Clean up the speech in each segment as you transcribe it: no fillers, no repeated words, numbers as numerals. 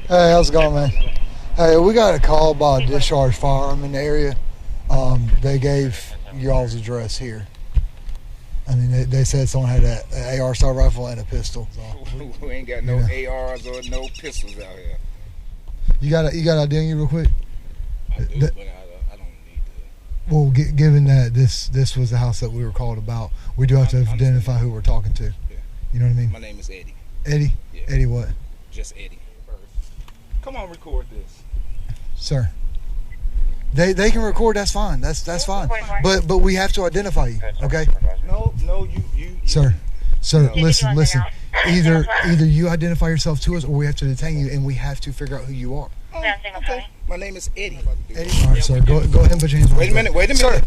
Hey, how's it going, man? Hey, we got a call by a discharged firearm in the area. They gave y'all's address here. I mean, they said someone had an AR style rifle and a pistol. So, We ain't got no ARs or no pistols out here. You got ID on you real quick? I do, but I don't need to. Well, given that this was the house that we were called about, we do have to identify who we're talking to. Yeah. You know what I mean? My name is Eddie. Eddie? Yeah. Eddie what? Just Eddie. Come on, record this. Sir. They can record, that's fine. That's fine. But we have to identify you, okay? No, you. Sir, No. listen. Either you identify yourself to us, or we have to detain you, and we have to figure out who you are. Oh, okay. My name is Eddie. Eddie, all right, sir. Go ahead and put your hands. Wait a minute. Sir.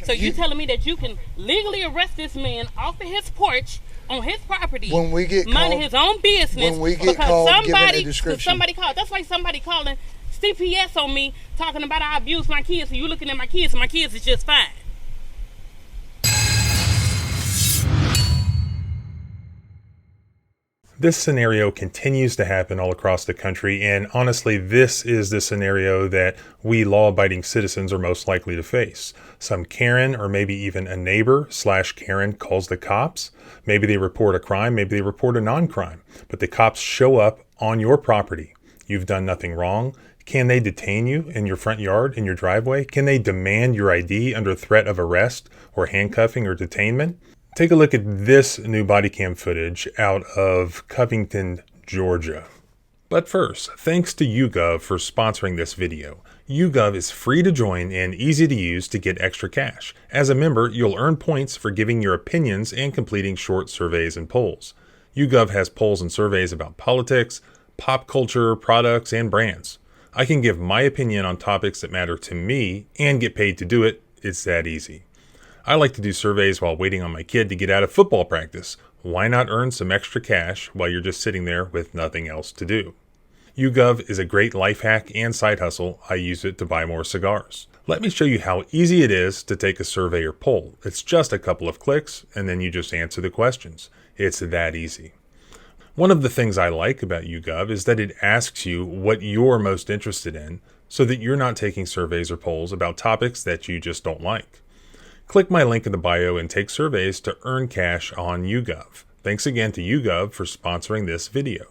So you telling me that you can legally arrest this man off of his porch on his property, When we get minding called, his own business, when we get because called, give it a somebody, description. somebody called. That's like somebody calling CPS on me, talking about I abuse my kids, and you looking at my kids, and my kids is just fine. This scenario continues to happen all across the country, and honestly, this is the scenario that we law-abiding citizens are most likely to face. Some Karen, or maybe even a neighbor / Karen, calls the cops. Maybe they report a crime, maybe they report a non-crime, but the cops show up on your property. You've done nothing wrong. Can they detain you in your front yard, in your driveway? Can they demand your ID under threat of arrest or handcuffing or detainment? Take a look at this new body cam footage out of Covington, Georgia. But first, thanks to YouGov for sponsoring this video. YouGov is free to join and easy to use to get extra cash. As a member, you'll earn points for giving your opinions and completing short surveys and polls. YouGov has polls and surveys about politics, pop culture, products, and brands. I can give my opinion on topics that matter to me and get paid to do it. It's that easy. I like to do surveys while waiting on my kid to get out of football practice. Why not earn some extra cash while you're just sitting there with nothing else to do? YouGov is a great life hack and side hustle. I use it to buy more cigars. Let me show you how easy it is to take a survey or poll. It's just a couple of clicks, and then you just answer the questions. It's that easy. One of the things I like about YouGov is that it asks you what you're most interested in, so that you're not taking surveys or polls about topics that you just don't like. Click my link in the bio and take surveys to earn cash on YouGov. Thanks again to YouGov for sponsoring this video.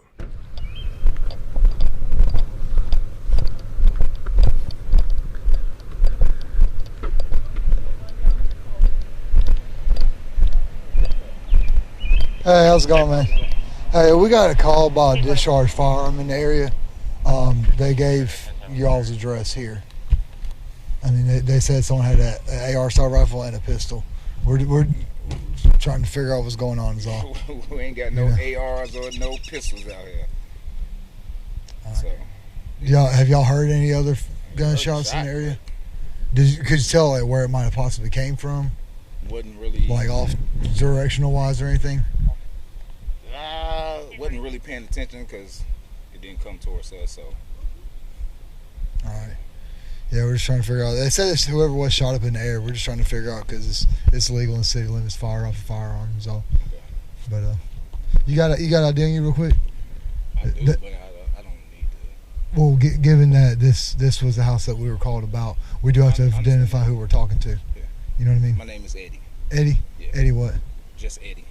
Hey, how's it going, man? Hey, we got a call by a discharged firearm in the area. They gave y'all's address here. I mean, they said someone had an AR style rifle and a pistol. We're trying to figure out what's going on is all. We ain't got no ARs or no pistols out here. So, Have y'all heard any other gunshots in the area? Could you tell like, where it might have possibly came from? wasn't really Like off directional wise or anything? Wasn't really paying attention because it didn't come towards us. So, All right. Yeah, we're just trying to figure out. They said it's whoever was shot up in the air. We're just trying to figure out because it's legal in city limits fire off a firearm. So, but you got ID on you real quick? I do, but I don't need to. Well, given that this was the house that we were called about, we do have to identify who we're talking to. Yeah. You know what I mean? My name is Eddie. Eddie. Yeah. Eddie what? Just Eddie.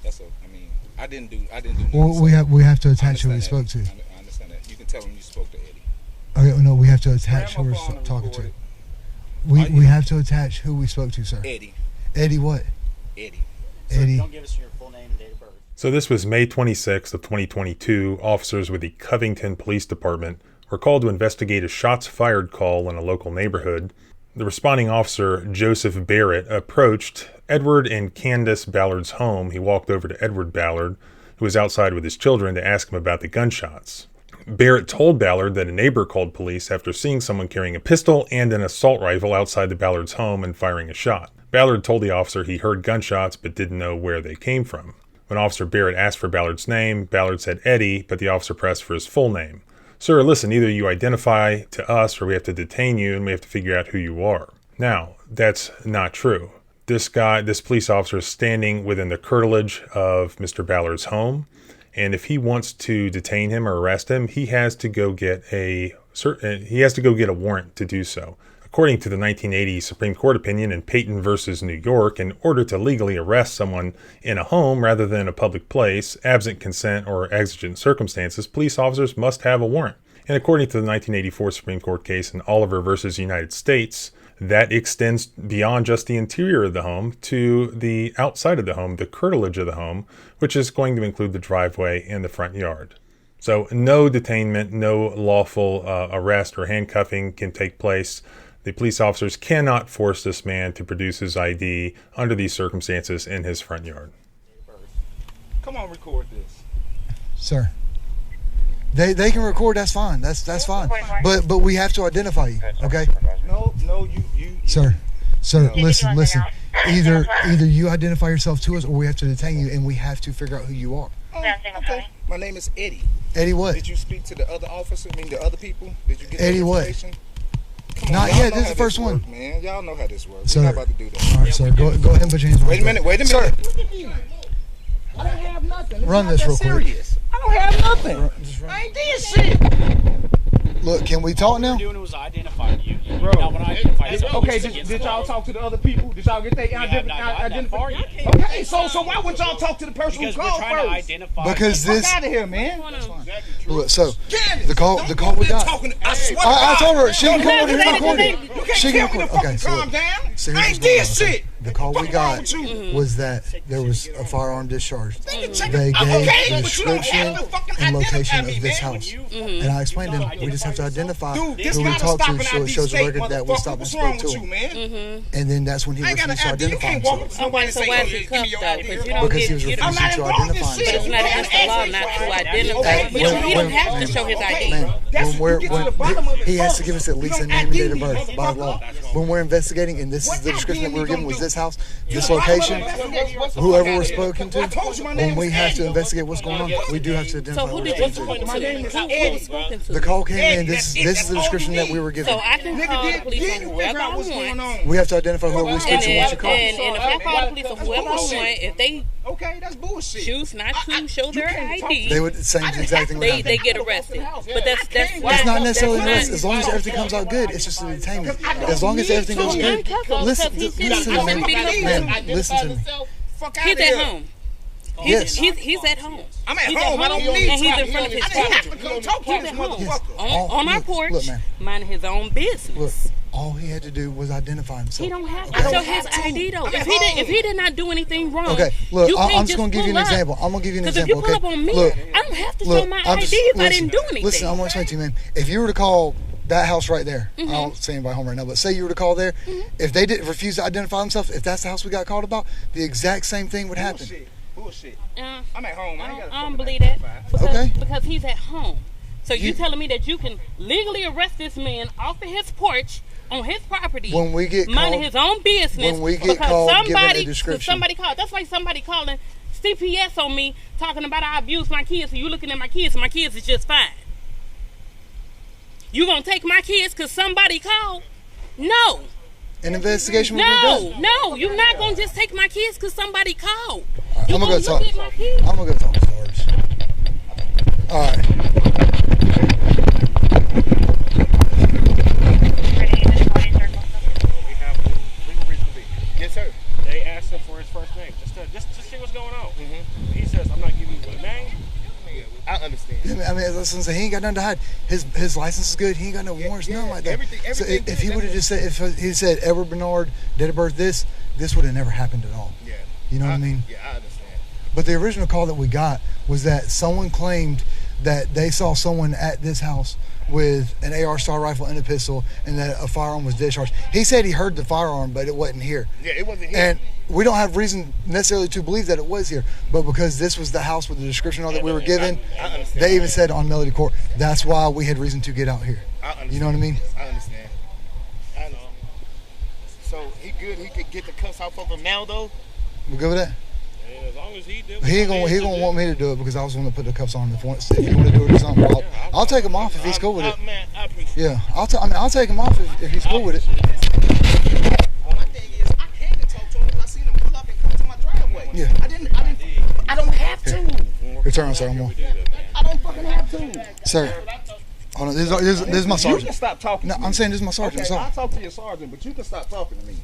That's what I mean. I didn't do. Well, we have to attach who we spoke to. I understand that. You can tell them you spoke to Eddie. Okay, well, no, we have to attach who we're talking to. We have to attach who we spoke to, sir. Eddie. Eddie what? Eddie. Eddie. Don't give us your full name and date of birth. So this was May 26th of 2022. Officers with the Covington Police Department were called to investigate a shots fired call in a local neighborhood. The responding officer, Joseph Barrett, approached Edward and Candace Ballard's home. He walked over to Edward Ballard, who was outside with his children, to ask him about the gunshots. Barrett told Ballard that a neighbor called police after seeing someone carrying a pistol and an assault rifle outside the Ballard's home and firing a shot. Ballard told the officer he heard gunshots but didn't know where they came from. When Officer Barrett asked for Ballard's name, Ballard said Eddie, but the officer pressed for his full name. Sir, listen, either you identify to us or we have to detain you and we have to figure out who you are. Now, that's not true. This police officer is standing within the curtilage of Mr. Ballard's home, And if he wants to detain him or arrest him, he has to go get a warrant to do so. According to the 1980 Supreme Court opinion in Payton versus New York, in order to legally arrest someone in a home rather than a public place, absent consent or exigent circumstances, police officers must have a warrant. And according to the 1984 Supreme Court case in Oliver versus United States, that extends beyond just the interior of the home to the outside of the home, the curtilage of the home, which is going to include the driveway and the front yard. So no detainment, no lawful arrest or handcuffing can take place. The police officers cannot force this man to produce his ID under these circumstances in his front yard. Come on, record this. Sir. They can record, that's fine. That's fine. But we have to identify you, okay? No, you. Sir, listen. Either you identify yourself to us or we have to detain you and we have to figure out who you are. Oh, okay. My name is Eddie. Eddie what? Did you speak to the other officer? The other people? Did you get Eddie what? Come on, not yet, this is the first one. Man, y'all know how this works. Sir, we're not about to do that. All right, sir, go ahead and put your hands on. Wait a minute. Sir, I don't have nothing. It's run not this that real quick. serious. I don't have nothing. I ain't did shit. Look, can we talk now? All we were doing was identifying you. Bro, Okay, did y'all talk to the other people? Did y'all get their identification? Yet. Okay, so why wouldn't y'all talk to the person Because who we're called trying to first? identify. Because Fuck this. out of here, man. Look, so Candace, the call we got. I swear to I God. told her she can come over here and Don't record let it. You can't She tell can me to record. fucking Okay, so calm look. down. So I here's ain't what's did going on, shit. okay? The call we What's got wrong with you? was that there was a firearm discharged. Nigga, check They it. gave Okay, the but you don't description have to fucking and location identify me, of this man. house. And I explained to him, we just have to identify Dude, this who we gotta talked stop to in so it ID shows a state, record that we motherfucker. stopped and What's spoke wrong to with you, him. man? And then that's when he I ain't got an refused to ID. You identify can't walk up to himself. somebody and say, why oh, is he give me your cuffed, though? ID. Because you don't Because he was get- I'm refusing not to involved in identify shit. But it's himself. not against the law not to identify. Hey, He don't have to show his ID. Man, That's when we're, you get to the bottom of it he has to first. give us at least You a don't name and date of ID me, birth by law. When we're investigating, and this is the What description that we were ID given you was gonna this house, this The bottom of location, it, whoever we're spoken to, I told you my when name we is have to Eddie. investigate what's going on, we do have to identify So who who did we're you speaking spoken to. My name to? is Who Eddie. was spoken to? The call came Eddie, in, this that's is the all description you that we need. were given. So I can call the police on whoever I what's going want. on. We have to identify whoever we speak And to if once you call. I call the police on whoever I want, if they Okay, that's bullshit. choose not to show their ID, They would same exact thing would happen. they get arrested. But that's It's not necessarily that's arrest. not- As long as everything comes out good, it's just a detainment. As long as everything goes good, listen to me, man. Listen to me. Fuck out He's of at here. home. Yes. He's at home. I'm at He's home. I don't and need he's to. in front of his I didn't have to property. come talk to He's this at home. motherfucker. On our look, porch, look, man. minding his own business. Look, all he had to do was identify himself. He don't have Okay. to show his ID though. I'm If at he home. did not do anything wrong, Okay, look, you can't I'm just gonna give you an pull up. example. I'm gonna give you an Because if example. you pull Okay, up on me, look, I don't have to show look, my I'm ID just- if I listen, didn't do anything. Listen, I'm gonna explain to you, man. If you were to call that house right there, I don't see anybody home right now, but say you were to call there, if they didn't refuse to identify themselves, if that's the house we got called about, the exact same thing would happen. Bullshit. Uh, I'm at home. I ain't got I don't believe that Okay. because he's at home. So you You- telling me that you can legally arrest this man off of his porch on his property, When we get minding called, his own business, when we get because called, given a somebody, description. somebody called. That's like somebody calling CPS on me, talking about I abuse my kids. So you looking at my kids, and my kids is just fine. You gonna take my kids because somebody called? No, an investigation would be done. no, you're not gonna just take my kids because somebody called. I'm You gonna go look talk. at my kids. I'm gonna go talk to Stars. All right. We have legal reason to be. Yes, sir. They asked him for his first name, just to see what's going on. He says, "I'm not giving you a name." I understand. I mean, listen, he ain't got nothing to hide. His license is good. He ain't got no warrants, nothing like that. everything so if he good, would have just said, if he said Edward Bernard, date of birth, this would have never happened at all. Yeah. You know what I mean? Yeah, I understand. But the original call that we got was that someone claimed that they saw someone at this house with an AR style rifle and a pistol, and that a firearm was discharged. He said he heard the firearm, but it wasn't here. Yeah, it wasn't here. And we don't have reason necessarily to believe that it was here, but because this was the house with the description all that we were given, I understand. they even said on Melody Court, that's why we had reason to get out here. I understand. You know what I mean? I understand. So he good. He could get the cuffs off of him now, though. We good with that? And as long as he did, He ain't gonna want me to do it because I was the one to put the cuffs on. If you want to do it or something, I'll take him off if he's cool with it. Man, I appreciate Yeah, I'll take him off if he's cool with it. My thing is, I came to talk to him because I seen him pull up and come to my driveway. Yeah. I don't have to. Here, turn around, sir. I'm on. I don't fucking have to. Sir, hold on. This is my You sergeant. can stop talking. No, to me. I'm saying this is my sergeant. Okay, So, I'll talk to your sergeant, but you can stop talking to me.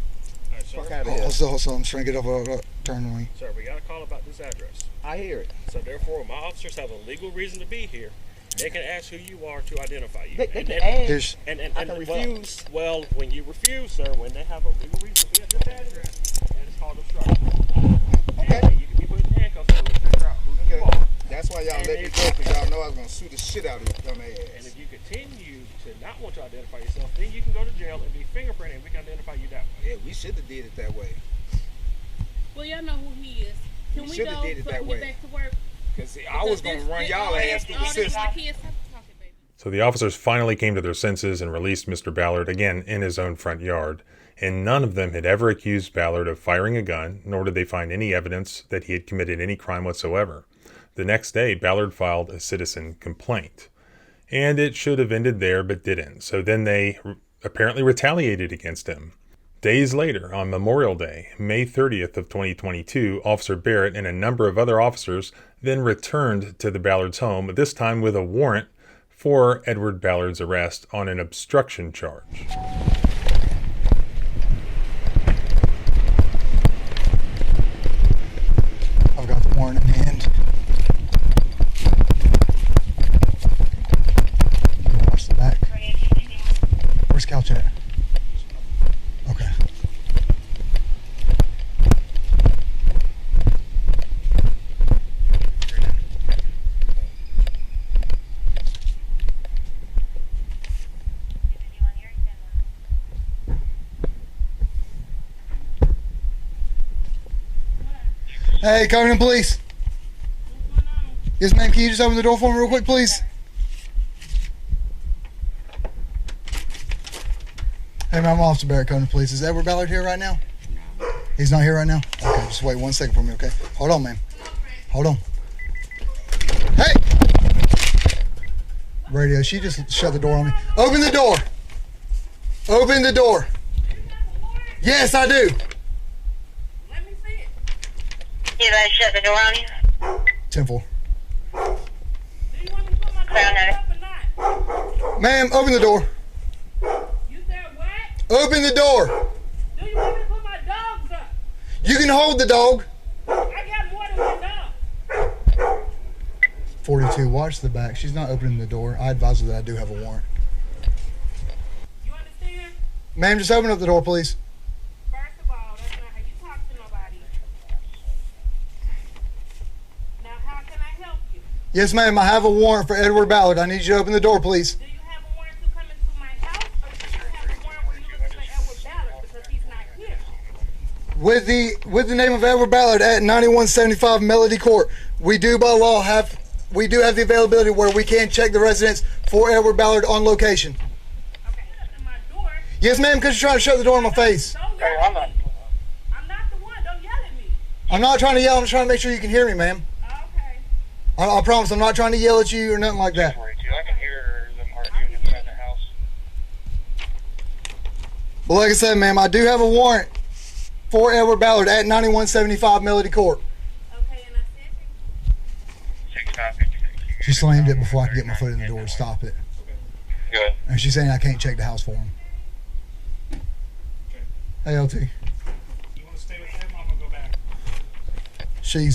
All right, sir. Fuck out of here. so I'm trying to get over. Turn on me. Sir, we got a call about this address. I hear it. So therefore, my officers have a legal reason to be here. They can ask who you are to identify you. They can and, ask. Here's. and I can refuse. Well, when you refuse, sir, when they have a legal reason to be at this address, that is called obstruction. Okay. And you can be put in handcuffs so we figure out who you Okay. are. That's why y'all And let me if- go, because y'all know I was going to sue the shit out of you dumb And ass. if you continue to not want to identify yourself, then you can go to jail and be fingerprinted, and we can identify you that way. Yeah, we should have did it that way. Well, y'all know who he is. Can We we shoulda go did it so I that can way. get back to work? Because I was going to run y'all ass through the system. So the officers finally came to their senses and released Mr. Ballard again in his own front yard. And none of them had ever accused Ballard of firing a gun, nor did they find any evidence that he had committed any crime whatsoever. The next day, Ballard filed a citizen complaint. And it should have ended there, but didn't. So then they apparently retaliated against him. Days later, on Memorial Day, May 30th of 2022, Officer Barrett and a number of other officers then returned to the Ballard's home, this time with a warrant for Edward Ballard's arrest on an obstruction charge. I've got the warrant in hand. Watch the back. Where's Couch at? Okay. Hey, Covington Police. Yes, ma'am. Can you just open the door for me real quick, please? Hey, ma'am, I'm Officer Barrett, Covington Police. Is Edward Ballard here right now? He's not here right now? Okay, just wait 1 second for me, okay? Hold on, ma'am. Hold on. Hey! Radio, she just shut the door on me. Open the door! Open the door! Yes, I do! Let me see it. You guys shut the door on you? 10-4. Do you want me to put my dog up or not? Ma'am, open the door. You said what? Open the door. Do you want me to put my dogs up? You can hold the dog. I got more than one dog. 42, watch the back. She's not opening the door. I advise her that I do have a warrant. You understand? Ma'am, just open up the door, please. First of all, that's not how you talk to nobody. Now, how can I help you? Yes, ma'am, I have a warrant for Edward Ballard. I need you to open the door, please. Do you have a warrant to come into my house, or do you have a warrant where you look for Edward Ballard because he's not here? With the name of Edward Ballard at 9175 Melody Court, we do by law have the availability where we can check the residence for Edward Ballard on location. Okay, open my door. Yes, ma'am, because you're trying to shut the door in my face. Don't yell at me. I'm not the one. Don't yell at me. I'm not trying to yell. I'm just trying to make sure you can hear me, ma'am. Okay. I promise I'm not trying to yell at you or nothing like that. 42. I can hear them arguing inside the house. But like I said, ma'am, I do have a warrant for Edward Ballard at 9175 Melody Court. Okay, and I said 6556. She slammed it before I could get my foot in the door to stop it. Good. And she's saying I can't check the house for him. Hey, LT. You want to stay with him? I'm going to go back. She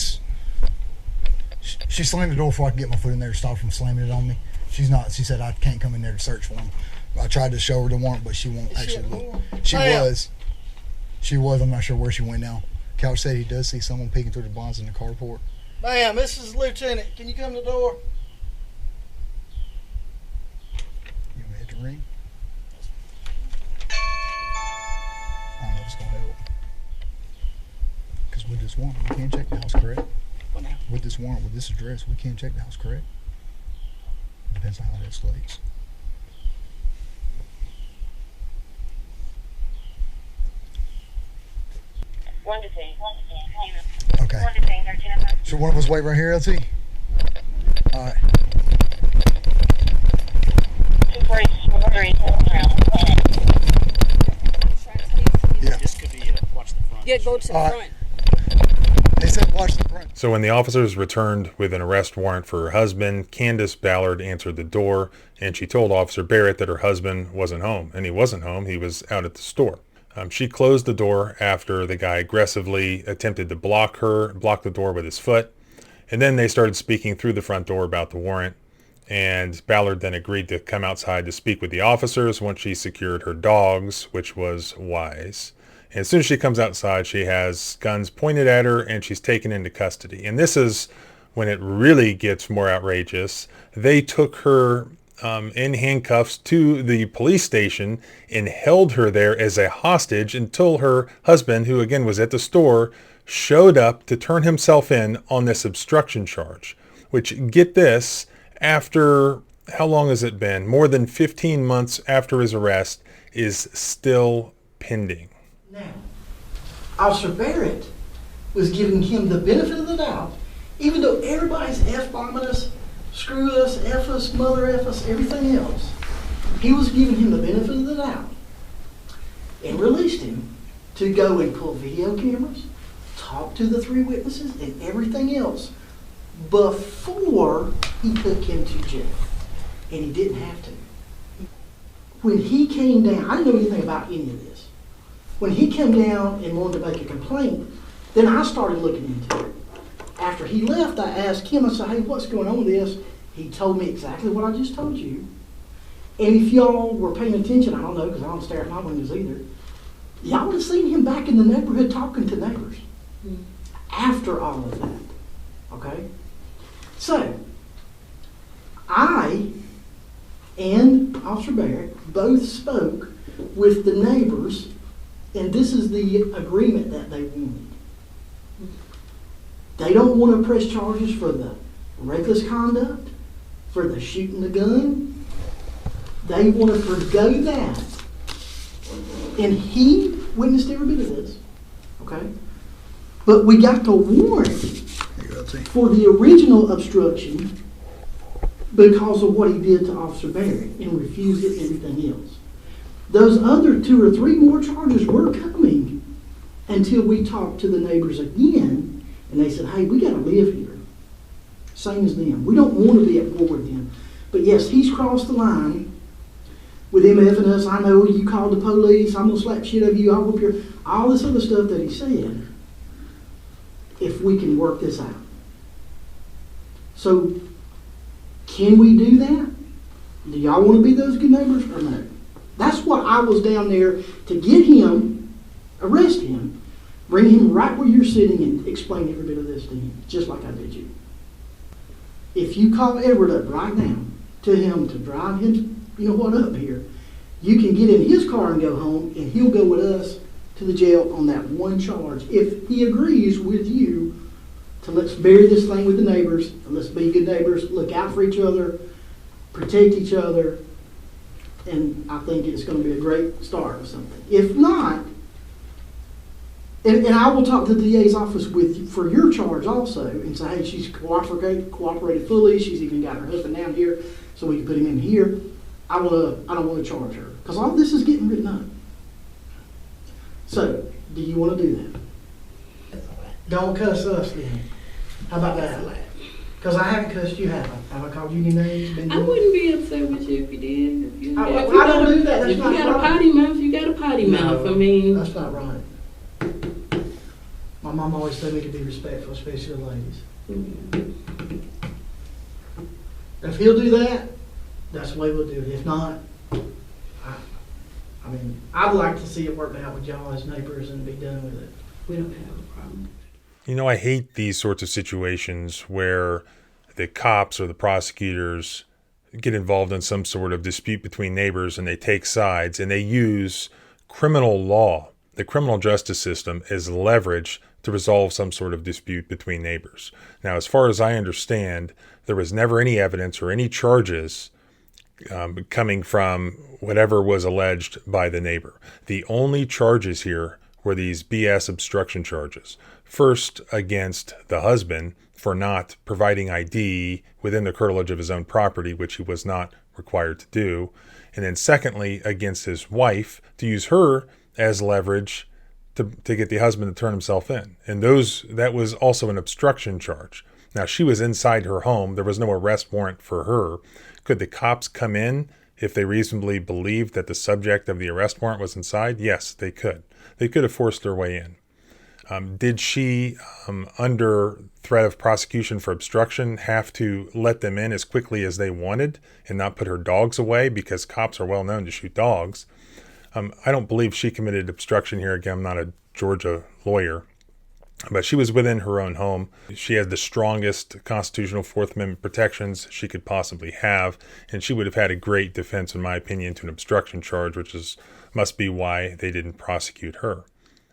slammed the door before I could get my foot in there to stop her from slamming it on me. She said I can't come in there to search for him. I tried to show her the warrant, but she won't actually look. She was. I'm not sure where she went now. Couch said he does see someone peeking through the blinds in the carport. Ma'am, this is Lieutenant. Can you come to the door? You want me to hit the ring? I don't know if it's going to help. Because with this warrant, we can't check the house, correct? What now? With this warrant, with this address, we can't check the house, correct? Depends on how it escalates. One to see. Okay. One to see. 13. So one of us wait right here, LT? Alright. 243. Yeah. This could be watch the front. Yeah, go to the All front. right. They said watch the front. So when the officers returned with an arrest warrant for her husband, Candace Ballard answered the door, and she told Officer Barrett that her husband wasn't home. And he wasn't home. He was out at the store. She closed the door after the guy aggressively attempted to block the door with his foot. And then they started speaking through the front door about the warrant. And Ballard then agreed to come outside to speak with the officers once she secured her dogs, which was wise. And as soon as she comes outside, she has guns pointed at her and she's taken into custody. And this is when it really gets more outrageous. They took her in handcuffs to the police station and held her there as a hostage until her husband, who again was at the store, showed up to turn himself in on this obstruction charge. Which, get this, after, how long has it been? More than 15 months after his arrest, is still pending. Now, Officer Barrett was giving him the benefit of the doubt, even though everybody's F-bombing us, screw us, F us, mother F us, everything else. He was giving him the benefit of the doubt and released him to go and pull video cameras, talk to the 3 witnesses, and everything else before he took him to jail. And he didn't have to. When he came down, I didn't know anything about any of this. When he came down and wanted to make a complaint, then I started looking into it. After he left, I asked him, I said, hey, what's going on with this? He told me exactly what I just told you. And if y'all were paying attention, I don't know, because I don't stare at my windows either, y'all would have seen him back in the neighborhood talking to neighbors after all of that. Okay? So, I and Officer Barrett both spoke with the neighbors, and this is the agreement that they wanted. They don't want to press charges for the reckless conduct, for the shooting the gun. They want to forgo that. And he witnessed every bit of this. Okay? But we got the warrant for the original obstruction because of what he did to Officer Barrett and refused it and everything else. Those other 2 or 3 more charges were coming until we talked to the neighbors again, and they said, hey, we got to live here. Same as them. We don't want to be at war with them. But yes, he's crossed the line with him effing us. I know you called the police. I'm going to slap shit out of you. I'll whoop your... All this other stuff that he said, if we can work this out. So, can we do that? Do y'all want to be those good neighbors or no? That's what I was down there to get him, arrest him, bring him right where you're sitting and explain every bit of this to him, just like I did you. If you call Edward up right now to him to drive him, up here, you can get in his car and go home, and he'll go with us to the jail on that one charge. If he agrees with you to let's bury this thing with the neighbors, and let's be good neighbors, look out for each other, protect each other, and I think it's going to be a great start of something. If not, and I will talk to the DA's office for your charge also and say, hey, she's cooperated fully. She's even got her husband down here so we can put him in here. I don't want to charge her because all this is getting written up. So, do you want to do that? Don't cuss us then. How about that? Because I haven't cussed you, have I? Have I called you any names? I wouldn't be upset with you if you did. If you I don't do that. That's if not you got right. a potty mouth, you got a potty mouth. I mean, That's not right. My mom always told me to be respectful, especially to ladies. If he'll do that, that's the way we'll do it. If not, I'd like to see it worked out with y'all as neighbors and be done with it. we don't have a problem. I hate these sorts of situations where the cops or the prosecutors get involved in some sort of dispute between neighbors and they take sides and they use criminal law, the criminal justice system, as leverage to resolve some sort of dispute between neighbors. Now, as far as I understand, there was never any evidence or any charges coming from whatever was alleged by the neighbor. The only charges here were these BS obstruction charges. First, against the husband for not providing ID within the curtilage of his own property, which he was not required to do. And then secondly, against his wife, to use her as leverage to get the husband to turn himself in. And that was also an obstruction charge. Now, she was inside her home. There was no arrest warrant for her. Could the cops come in if they reasonably believed that the subject of the arrest warrant was inside? Yes, they could. They could have forced their way in. Did she, under threat of prosecution for obstruction, have to let them in as quickly as they wanted and not put her dogs away, because cops are well known to shoot dogs? I don't believe she committed obstruction here. Again, I'm not a Georgia lawyer, but she was within her own home. She had the strongest constitutional Fourth Amendment protections she could possibly have, and she would have had a great defense, in my opinion, to an obstruction charge, must be why they didn't prosecute her.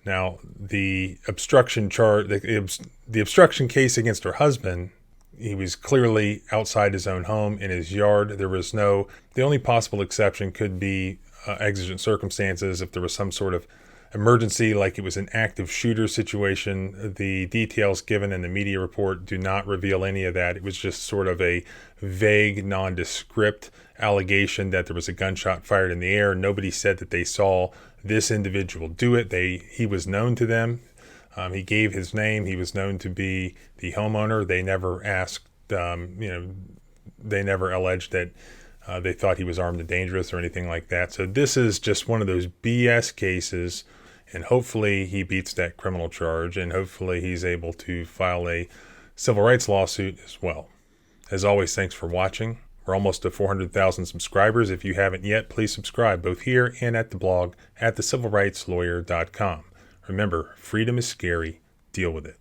Now, the obstruction charge, the obstruction case against her husband, he was clearly outside his own home in his yard. The only possible exception could be exigent circumstances. If there was some sort of emergency, like it was an active shooter situation. The details given in the media report do not reveal any of that. It was just sort of a vague, nondescript allegation that there was a gunshot fired in the air. Nobody said that they saw this individual do it. He was known to them. He gave his name. He was known to be the homeowner. They never asked, they never alleged that they thought he was armed and dangerous or anything like that. So this is just one of those BS cases, and hopefully he beats that criminal charge, and hopefully he's able to file a civil rights lawsuit as well. As always, thanks for watching. We're almost to 400,000 subscribers. If you haven't yet, please subscribe both here and at the blog at thecivilrightslawyer.com. Remember, freedom is scary. Deal with it.